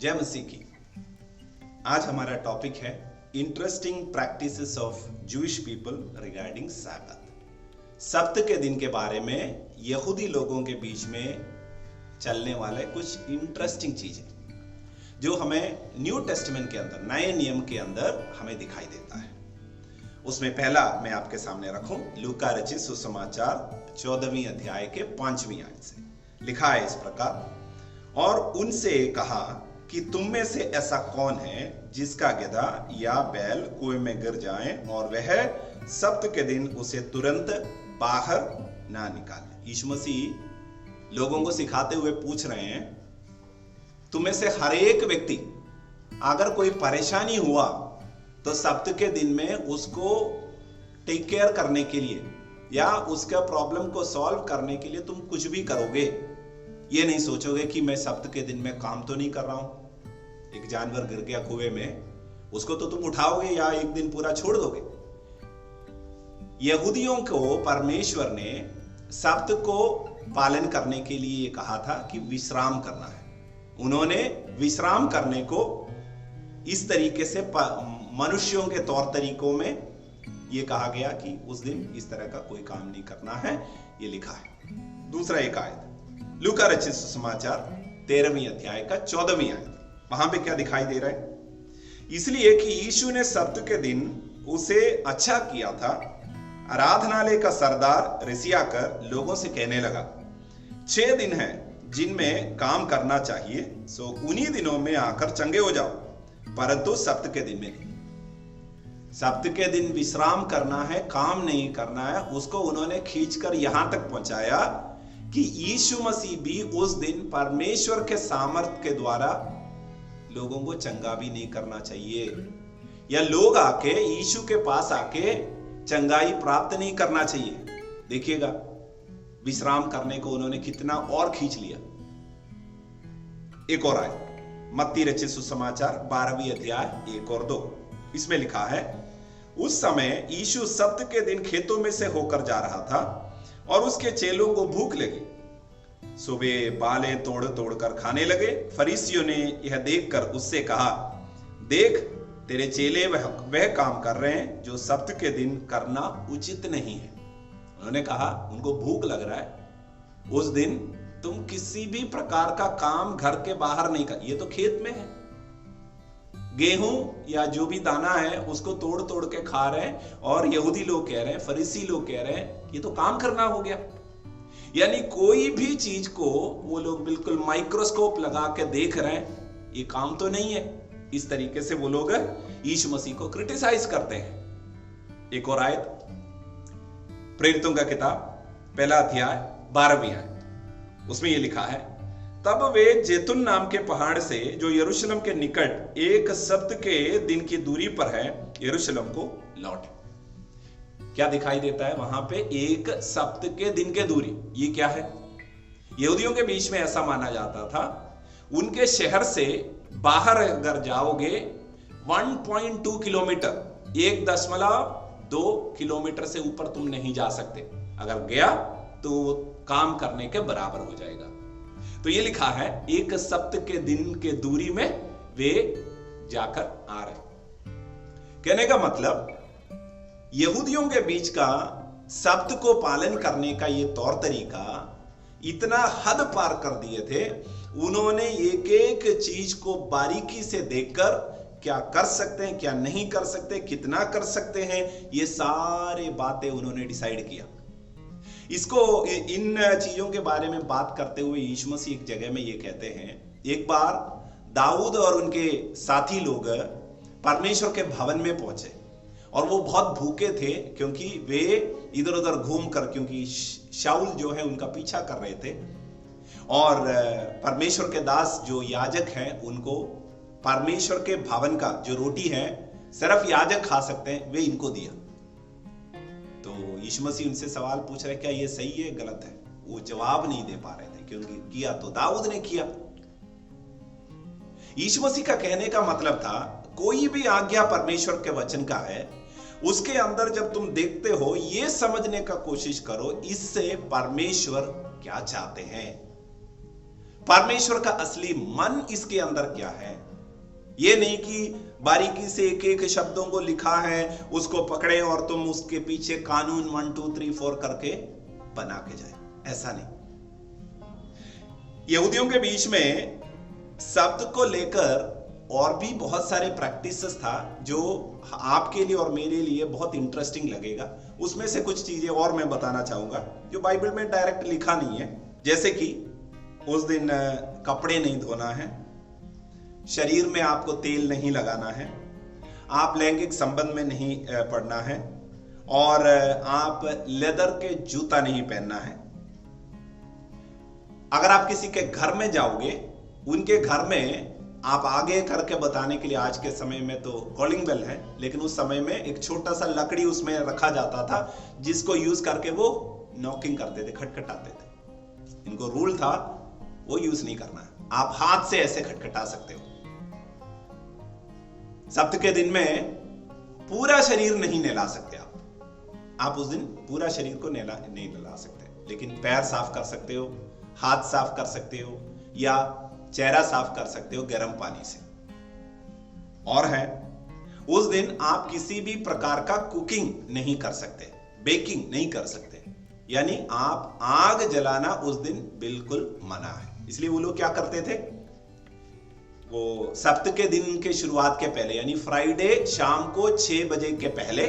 जय मसीह की। आज हमारा टॉपिक है interesting practices of Jewish people regarding सब्त। सब्त के दिन के बारे में यहूदी लोगों के बीच में चलने वाले कुछ इंटरेस्टिंग चीजें जो हमें न्यू टेस्टमेंट के अंदर, नए नियम के अंदर हमें दिखाई देता है। उसमें पहला मैं आपके सामने रखूं लूका रचित सुसमाचार 14वीं अध्याय के 5वीं आयत से लिखा है इस प्रकार, और उनसे कहा कि तुम में से ऐसा कौन है जिसका गधा या बैल कुएं में गिर जाए और वह सब्त के दिन उसे तुरंत बाहर ना निकाले। यीशु मसीह लोगों को सिखाते हुए पूछ रहे हैं, तुम में से हर एक व्यक्ति अगर कोई परेशानी हुआ तो सब्त के दिन में उसको टेक केयर करने के लिए या उसका प्रॉब्लम को सॉल्व करने के लिए तुम कुछ भी करोगे। ये नहीं सोचोगे कि मैं सब्त के दिन में काम तो नहीं कर रहा हूं। एक जानवर गिर गया कुएं में, उसको तो तुम उठाओगे या एक दिन पूरा छोड़ दोगे। यहूदियों को परमेश्वर ने सब्त को पालन करने के लिए कहा था कि विश्राम करना है। उन्होंने विश्राम करने को इस तरीके से मनुष्यों के तौर तरीकों में यह कहा गया कि उस दिन इस तरह का कोई काम नहीं करना है, ये लिखा है। दूसरा एक आयत लूका रचित सुसमाचार 13वीं अध्याय का 14वीं आयत, वहां पे क्या दिखाई दे रहा है? इसलिए कि यीशु ने सब्त के दिन उसे अच्छा किया था, आराधनालय का सरदार रिसिया कर लोगों से कहने लगा, 6 दिन हैं जिनमें काम करना चाहिए, सो उन्हीं दिनों में आकर चंगे हो जाओ, परंतु सब्त के दिन में नहीं। सब्त के दिन विश्राम करना है, काम नहीं करना है। उसको उन्होंने खींचकर यहां तक पहुंचाया कि यीशु मसीह भी उस दिन परमेश्वर के सामर्थ के द्वारा लोगों को चंगा भी नहीं करना चाहिए, या लोग आके यीशु के पास आके चंगाई प्राप्त नहीं करना चाहिए। देखिएगा विश्राम करने को उन्होंने कितना और खींच लिया। एक और आए मत्ती रचित सुसमाचार 12वीं अध्याय 1 और 2, इसमें लिखा है, उस समय यीशु सब्त के दिन खेतों में से होकर जा रहा था और उसके चेलों को भूख लगी, सो वे बालें तोड़ तोड़ कर खाने लगे। फरीसियों ने यह देखकर उससे कहा, देख तेरे चेले वह काम कर रहे हैं जो सब्त के दिन करना उचित नहीं है। उन्होंने कहा, उनको भूख लग रहा है, उस दिन तुम किसी भी प्रकार का काम घर के बाहर नहीं कर। ये तो खेत में है, गेहूं या जो भी दाना है उसको तोड़ तोड़ के खा रहे हैं, और यहूदी लोग कह रहे हैं, फरीसी लोग कह रहे हैं, ये तो काम करना हो गया। यानी कोई भी चीज को वो लोग बिल्कुल माइक्रोस्कोप लगा के देख रहे हैं, ये काम तो नहीं है। इस तरीके से वो लोग यीशु मसीह को क्रिटिसाइज करते हैं। एक और आयत प्रेरितों का किताब 1 अध्याय 12वीं आयत, उसमें ये लिखा है, तब वे जैतून नाम के पहाड़ से जो यरूशलेम के निकट एक सब्त के दिन की दूरी पर है यरूशलेम को लौटे। क्या दिखाई देता है वहां पे? एक सब्त के दिन के दूरी। ये क्या है? यहूदियों के बीच में ऐसा माना जाता था, उनके शहर से बाहर अगर जाओगे 1.2 किलोमीटर, 1.2 किलोमीटर से ऊपर तुम नहीं जा सकते। अगर गया तो काम करने के बराबर हो जाएगा। तो ये लिखा है, एक सब्त के दिन के दूरी में वे जाकर आ रहे। कहने का मतलब यहूदियों के बीच का सब्त को पालन करने का ये तौर तरीका इतना हद पार कर दिए थे। उन्होंने एक एक चीज को बारीकी से देखकर क्या कर सकते हैं, क्या नहीं कर सकते, कितना कर सकते हैं, ये सारे बातें उन्होंने डिसाइड किया। इसको इन चीजों के बारे में बात करते हुए यीशु मसीह एक जगह में ये कहते हैं, एक बार दाऊद और उनके साथी लोग परमेश्वर के भवन में पहुंचे और वो बहुत भूखे थे, क्योंकि वे इधर उधर घूम कर, क्योंकि शाऊल जो है उनका पीछा कर रहे थे, और परमेश्वर के दास जो याजक हैं उनको परमेश्वर के भवन का जो रोटी है सिर्फ याजक खा सकते हैं, वे इनको दिया। तो यीशु मसीह उनसे सवाल पूछ रहे, क्या ये सही है गलत है? वो जवाब नहीं दे पा रहे थे, क्योंकि किया तो दाऊद ने किया। यीशु मसीह का कहने का मतलब था, कोई भी आज्ञा परमेश्वर के वचन का है, उसके अंदर जब तुम देखते हो ये समझने का कोशिश करो, इससे परमेश्वर क्या चाहते हैं। परमेश्वर का असली मन इसके अंदर क्या है। ये नहीं कि बारीकी से एक एक शब्दों को लिखा है उसको पकड़े और तुम उसके पीछे कानून 1 2 3 4 करके बना के जाए, ऐसा नहीं। यहूदियों के बीच में शब्द को लेकर और भी बहुत सारे प्रैक्टिसेस था जो आपके लिए और मेरे लिए बहुत इंटरेस्टिंग लगेगा। उसमें से कुछ चीजें और मैं बताना चाहूंगा जो बाइबल में डायरेक्ट लिखा नहीं है। जैसे कि उस दिन कपड़े नहीं धोना है, शरीर में आपको तेल नहीं लगाना है, आप लैंगिक संबंध में नहीं पड़ना है, और आप लेदर के जूता नहीं पहनना है। अगर आप किसी के घर में जाओगे, उनके घर में आप आगे करके बताने के लिए, आज के समय में तो कॉलिंग बेल है, लेकिन उस समय में एक छोटा सा लकड़ी उसमें रखा जाता था जिसको यूज करके वो नॉकिंग करते थे, खटखटाते थे। इनको रूल था वो यूज नहीं करना है, आप हाथ से ऐसे खटखटा सकते हो। सप्त के दिन में पूरा शरीर नहीं नहला सकते आप उस दिन पूरा शरीर को नहीं नहला सकते, लेकिन पैर साफ कर सकते हो, हाथ साफ कर सकते हो, या चेहरा साफ कर सकते हो गर्म पानी से। और है, उस दिन आप किसी भी प्रकार का कुकिंग नहीं कर सकते, बेकिंग नहीं कर सकते, यानी आप आग जलाना उस दिन बिल्कुल मना है। इसलिए वो लोग क्या करते थे, वो सप्त के दिन के शुरुआत के पहले, यानी फ्राइडे शाम को 6 बजे के पहले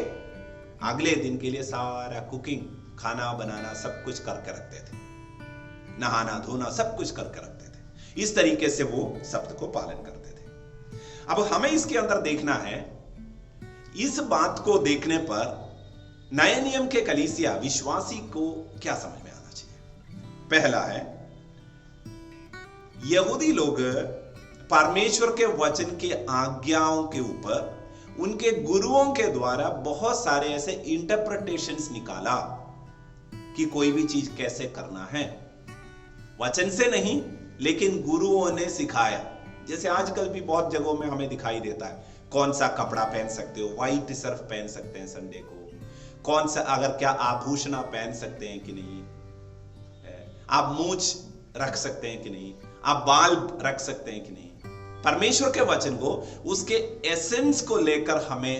अगले दिन के लिए सारा कुकिंग, खाना बनाना सब कुछ करके रखते थे, नहाना धोना सब कुछ करके रखते थे। इस तरीके से वो सप्त को पालन करते थे। अब हमें इसके अंदर देखना है, इस बात को देखने पर नए नियम के कलीसिया विश्वासी को क्या समझ में आना चाहिए। पहला है, यहूदी लोग परमेश्वर के वचन की आज्ञाओं के ऊपर उनके गुरुओं के द्वारा बहुत सारे ऐसे इंटरप्रिटेशंस निकाला कि कोई भी चीज कैसे करना है, वचन से नहीं लेकिन गुरुओं ने सिखाया। जैसे आजकल भी बहुत जगहों में हमें दिखाई देता है, कौन सा कपड़ा पहन सकते हो, व्हाइट सर्फ पहन सकते हैं संडे को, कौन सा अगर क्या आभूषण आप पहन सकते हैं कि नहीं, आप मूंछ रख सकते हैं कि नहीं, आप बाल रख सकते हैं कि नहीं। परमेश्वर के वचन को, उसके एसेंस को लेकर हमें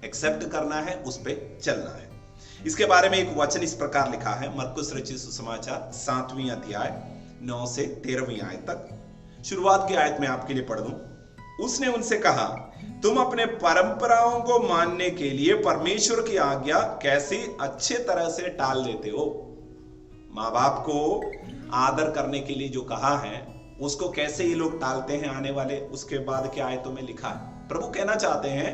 एक्सेप्ट करना है, उस पर चलना है। इसके बारे में एक वचन इस प्रकार लिखा है, मरकुस रचित सुसमाचार 7वीं अध्याय 9 से 13वीं आयत तक। शुरुआत की आयत में आपके लिए पढ़ दूं। उसने उनसे कहा, तुम अपने परंपराओं को मानने के लिए परमेश्वर की आज्ञा कैसी अच्छे तरह से टाल देते हो। माँ बाप को आदर करने के लिए जो कहा है उसको कैसे ये लोग टालते हैं, आने वाले उसके बाद के आयतों में लिखा है। प्रभु कहना चाहते हैं,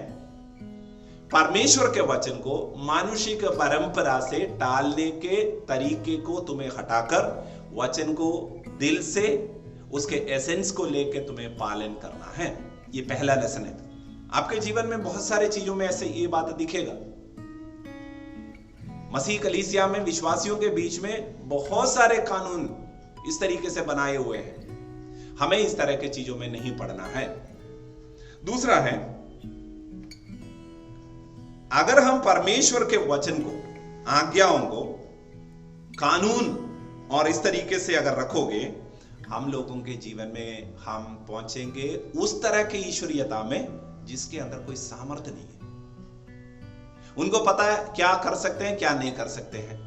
परमेश्वर के वचन को मानुषिक परंपरा से टालने के तरीके को तुम्हें हटाकर वचन को दिल से, उसके एसेंस को लेकर तुम्हें पालन करना है। ये पहला लेसन है। आपके जीवन में बहुत सारे चीजों में ऐसे ये बात दिखेगा। मसीह कलीसिया में विश्वासियों के बीच में बहुत सारे कानून इस तरीके से बनाए हुए हैं, हमें इस तरह के चीजों में नहीं पड़ना है। दूसरा है, अगर हम परमेश्वर के वचन को, आज्ञाओं को, कानून और इस तरीके से अगर रखोगे, हम लोगों के जीवन में हम पहुंचेंगे उस तरह की ईश्वरीयता में जिसके अंदर कोई सामर्थ्य नहीं है। उनको पता है क्या कर सकते हैं, क्या नहीं कर सकते हैं,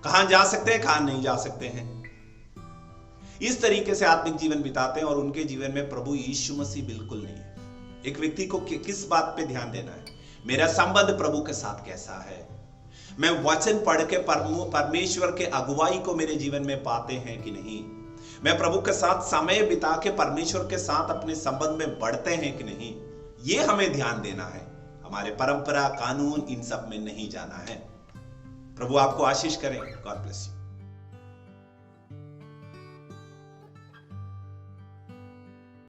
कहां जा सकते हैं, कहां नहीं जा सकते हैं। इस तरीके से आत्मिक जीवन बिताते हैं और उनके जीवन में प्रभु यीशु मसीह बिल्कुल नहीं है। एक व्यक्ति को किस बात पे ध्यान देना है, मेरा संबंध प्रभु के साथ कैसा है, मैं वचन पढ़ के परमेश्वर के अगुवाई को मेरे जीवन में पाते हैं कि नहीं, मैं प्रभु के साथ समय बिता के परमेश्वर के साथ अपने संबंध में बढ़ते हैं कि नहीं, ये हमें ध्यान देना है। हमारे परंपरा, कानून, इन सब में नहीं जाना है। प्रभु आपको आशीष करें। God bless you.